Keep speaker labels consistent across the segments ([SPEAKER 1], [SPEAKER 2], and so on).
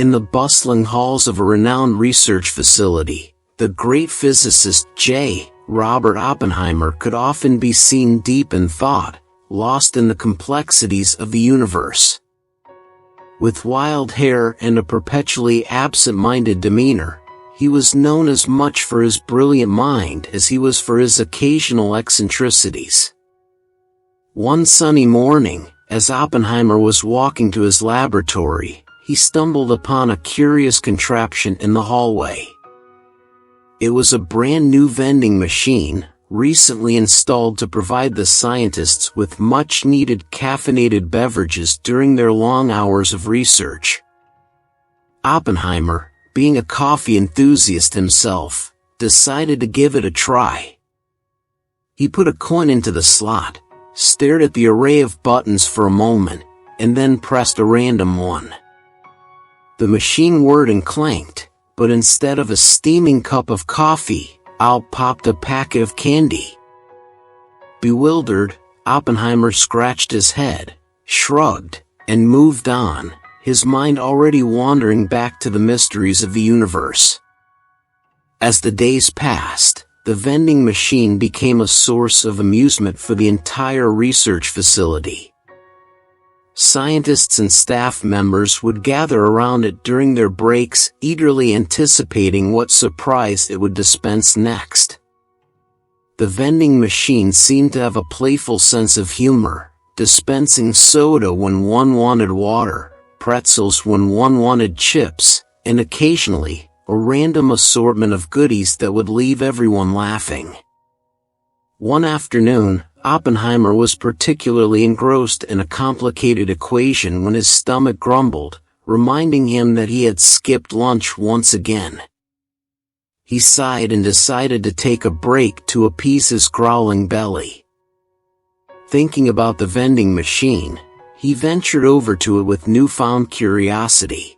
[SPEAKER 1] In the bustling halls of a renowned research facility, the great physicist J. Robert Oppenheimer could often be seen deep in thought, lost in the complexities of the universe. With wild hair and a perpetually absent-minded demeanor, he was known as much for his brilliant mind as he was for his occasional eccentricities. One sunny morning, as Oppenheimer was walking to his laboratory, he stumbled upon a curious contraption in the hallway. It was a brand new vending machine, recently installed to provide the scientists with much-needed caffeinated beverages during their long hours of research. Oppenheimer, being a coffee enthusiast himself, decided to give it a try. He put a coin into the slot, stared at the array of buttons for a moment, and then pressed a random one. The machine whirred and clanked, but instead of a steaming cup of coffee, out popped a packet of candy. Bewildered, Oppenheimer scratched his head, shrugged, and moved on, his mind already wandering back to the mysteries of the universe. As the days passed, the vending machine became a source of amusement for the entire research facility. Scientists and staff members would gather around it during their breaks, eagerly anticipating what surprise it would dispense next. The vending machine seemed to have a playful sense of humor, dispensing soda when one wanted water, pretzels when one wanted chips, and occasionally, a random assortment of goodies that would leave everyone laughing. One afternoon, Oppenheimer was particularly engrossed in a complicated equation when his stomach grumbled, reminding him that he had skipped lunch once again. He sighed and decided to take a break to appease his growling belly. Thinking about the vending machine, he ventured over to it with newfound curiosity.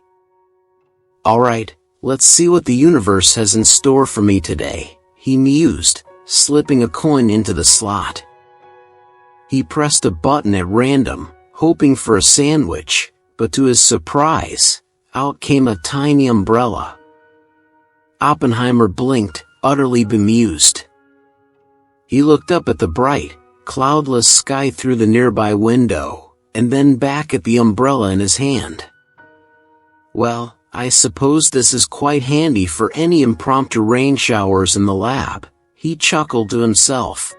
[SPEAKER 1] "All right, let's see what the universe has in store for me today," he mused, slipping a coin into the slot. He pressed a button at random, hoping for a sandwich, but to his surprise, out came a tiny umbrella. Oppenheimer blinked, utterly bemused. He looked up at the bright, cloudless sky through the nearby window, and then back at the umbrella in his hand. "Well, I suppose this is quite handy for any impromptu rain showers in the lab," he chuckled to himself.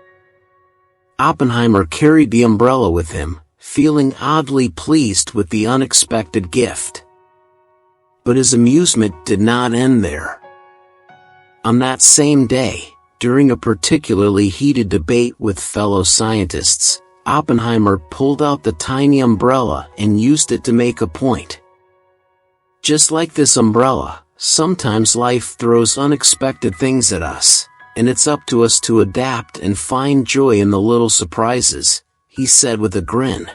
[SPEAKER 1] Oppenheimer carried the umbrella with him, feeling oddly pleased with the unexpected gift. But his amusement did not end there. On that same day, during a particularly heated debate with fellow scientists, Oppenheimer pulled out the tiny umbrella and used it to make a point. Just like this umbrella, sometimes life throws unexpected things at us, and it's up to us to adapt and find joy in the little surprises, he said with a grin.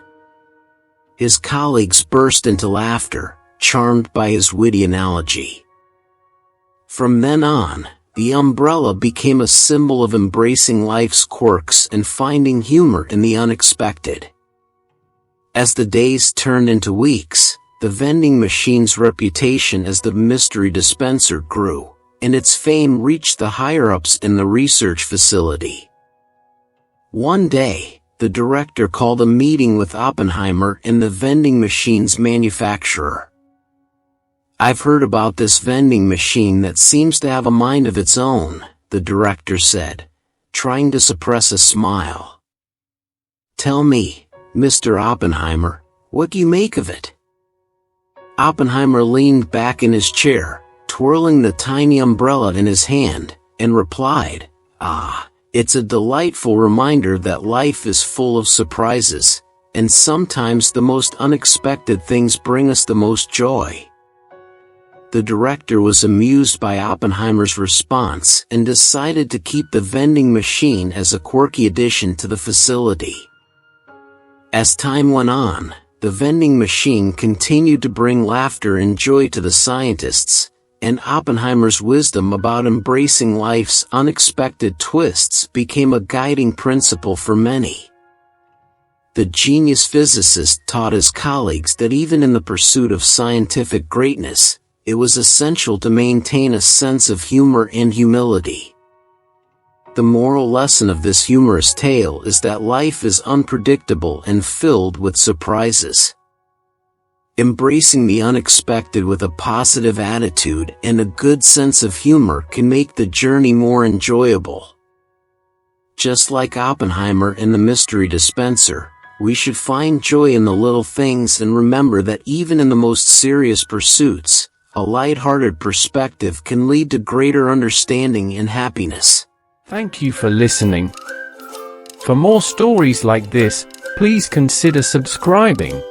[SPEAKER 1] His colleagues burst into laughter, charmed by his witty analogy. From then on, the umbrella became a symbol of embracing life's quirks and finding humor in the unexpected. As the days turned into weeks, the vending machine's reputation as the mystery dispenser grew, and its fame reached the higher-ups in the research facility. One day, the director called a meeting with Oppenheimer and the vending machine's manufacturer. "I've heard about this vending machine that seems to have a mind of its own," the director said, trying to suppress a smile. "Tell me, Mr. Oppenheimer, what do you make of it?" Oppenheimer leaned back in his chair, twirling the tiny umbrella in his hand, and replied, "It's a delightful reminder that life is full of surprises, and sometimes the most unexpected things bring us the most joy." The director was amused by Oppenheimer's response and decided to keep the vending machine as a quirky addition to the facility. As time went on, the vending machine continued to bring laughter and joy to the scientists, and Oppenheimer's wisdom about embracing life's unexpected twists became a guiding principle for many. the genius physicist taught his colleagues that even in the pursuit of scientific greatness, it was essential to maintain a sense of humor and humility. The moral lesson of this humorous tale is that life is unpredictable and filled with surprises. Embracing the unexpected with a positive attitude and a good sense of humor can make the journey more enjoyable. Just like Oppenheimer and the mystery dispenser, we should find joy in the little things and remember that even in the most serious pursuits, a light-hearted perspective can lead to greater understanding and happiness.
[SPEAKER 2] Thank you for listening. For more stories like this, please consider subscribing.